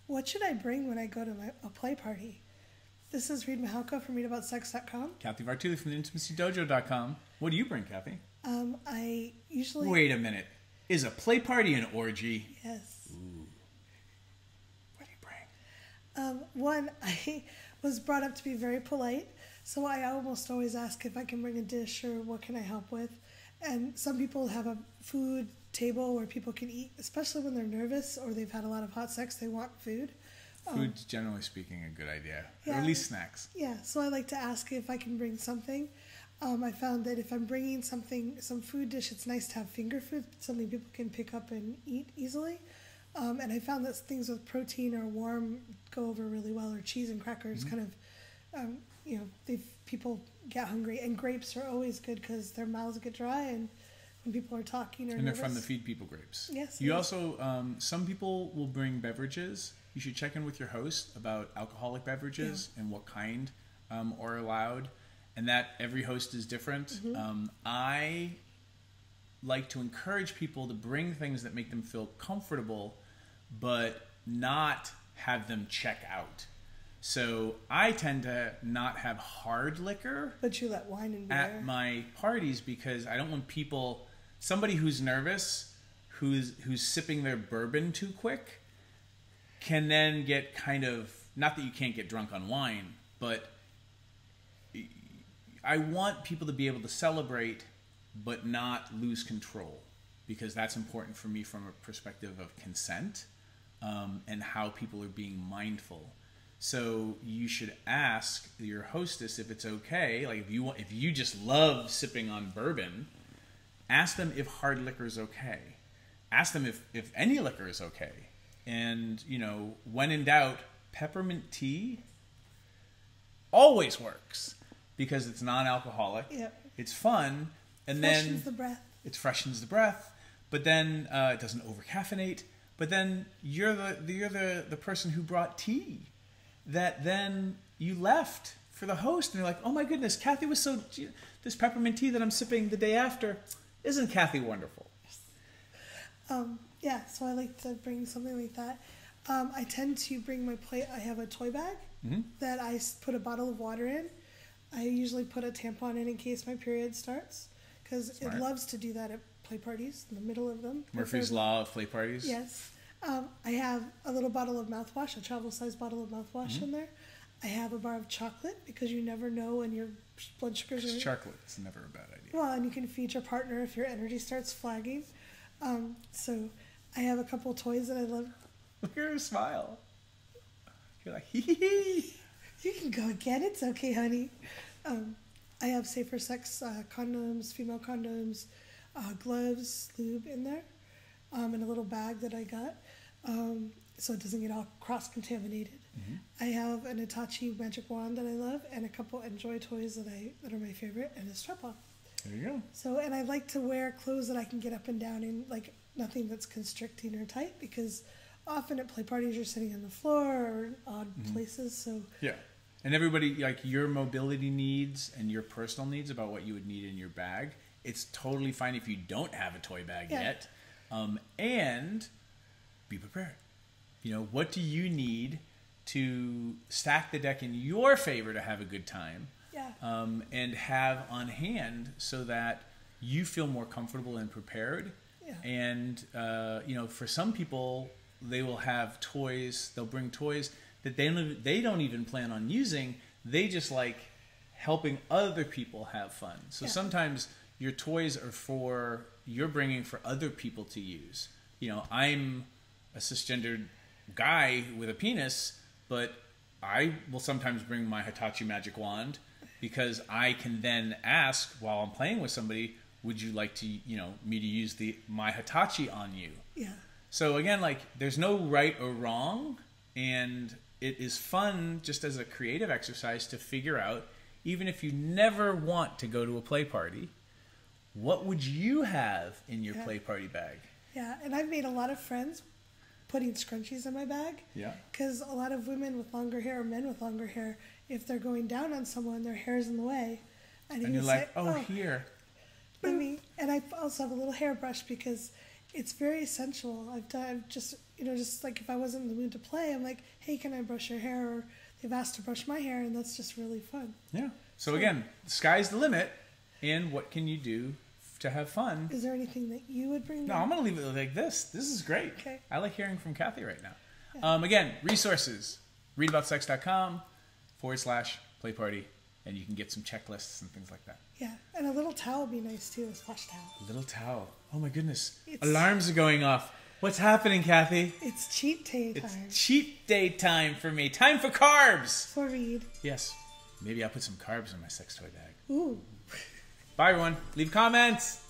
What should I bring when I go to a play party? This is Reid from readaboutsex.com. Cathy Vartuli from theintimacydojo.com. What do you bring, Cathy? I usually... Wait a minute. Is a play party an orgy? Yes. Ooh. What do you bring? One, I was brought up to be very polite, so I almost always ask if I can bring a dish or what can I help with. And some people have a food table where people can eat, especially when they're nervous or they've had a lot of hot sex, they want food. Food's generally speaking a good idea, yeah, or at least snacks. Yeah, so I like to ask if I can bring something. I found that if I'm bringing some food dish, it's nice to have finger food, something people can pick up and eat easily. And I found that things with protein or warm go over really well, or cheese and crackers kind of, people get hungry. And grapes are always good because their mouths get dry and when people are talking or And they're nervous. fun to feed people grapes. Yes. You also, some people will bring beverages. You should check in with your host about alcoholic beverages and what kind are allowed. And that every host is different. I like to encourage people to bring things that make them feel comfortable, but not have them check out. So I tend to not have hard liquor But you let wine and beer at my parties because I don't want people, somebody who's nervous, who's sipping their bourbon too quick, can then get kind of, not that you can't get drunk on wine, but I want people to be able to celebrate but not lose control, because that's important for me from a perspective of consent and how people are being mindful. So you should ask your hostess if it's okay. Like if you just love sipping on bourbon, ask them if hard liquor is okay. Ask them if any liquor is okay. And, when in doubt, peppermint tea always works because it's non-alcoholic. Yep. It's fun. And freshens the breath. It freshens the breath. But then it doesn't over-caffeinate. But then you're the person who brought tea that then you left for the host. And you're like, oh my goodness, Cathy was this peppermint tea that I'm sipping the day after, isn't Cathy wonderful? Yeah, so I like to bring something like that. I tend to bring my plate. I have a toy bag that I put a bottle of water in. I usually put a tampon in case my period starts because it loves to do that at play parties in the middle of them. Murphy's Law of play parties. Yes. I have a little bottle of mouthwash, a travel-sized bottle of mouthwash in there. I have a bar of chocolate because you never know when your blood sugars are... Chocolate is never a bad idea. Well, and you can feed your partner if your energy starts flagging. So I have a couple of toys that I love. Look at her smile. You're like, hee hee hee. You can go again. It's okay, honey. I have safer sex condoms, female condoms, gloves, lube in there, in a little bag that I got, so it doesn't get all cross-contaminated. I have an Hitachi magic wand that I love, and a couple Enjoy toys that are my favorite, and a strap-on. There you go. So, and I like to wear clothes that I can get up and down in, like nothing that's constricting or tight, because often at play parties you're sitting on the floor or odd places. So yeah, and everybody, like your mobility needs and your personal needs about what you would need in your bag. It's totally fine if you don't have a toy bag yet, and be prepared. What do you need to stack the deck in your favor to have a good time? Yeah. And have on hand so that you feel more comfortable and prepared. Yeah. And, for some people, they will have toys, they'll bring toys that they don't even plan on using. They just like helping other people have fun. So sometimes your toys are you're bringing for other people to use. I'm a cisgendered guy with a penis, but I will sometimes bring my Hitachi magic wand because I can then ask while I'm playing with somebody, would you like to, me to use my Hitachi on you? Yeah. So again, like there's no right or wrong, and it is fun just as a creative exercise to figure out, even if you never want to go to a play party, what would you have in your play party bag? Yeah, and I've made a lot of friends putting scrunchies in my bag. Yeah. Because a lot of women with longer hair or men with longer hair, if they're going down on someone, their hair's in the way. And you're like, oh, here. And I also have a little hairbrush because it's very essential. I've just just like if I wasn't in the mood to play, I'm like, hey, can I brush your hair? Or they've asked to brush my hair, and that's just really fun. Yeah. So again, the sky's the limit, and what can you do to have fun? Is there anything that you would bring? No, I'm going to leave it like this. This is great. Okay. I like hearing from Cathy right now. Yeah. Again, resources, readaboutsex.com/play party, and you can get some checklists and things like that. Yeah, and a little towel would be nice too, a splash towel. A little towel. Oh my goodness. Alarms are going off. What's happening, Cathy? It's cheat day time. It's cheat day time for me. Time for carbs. For Reid. Yes. Maybe I'll put some carbs in my sex toy bag. Ooh. Bye, everyone. Leave comments.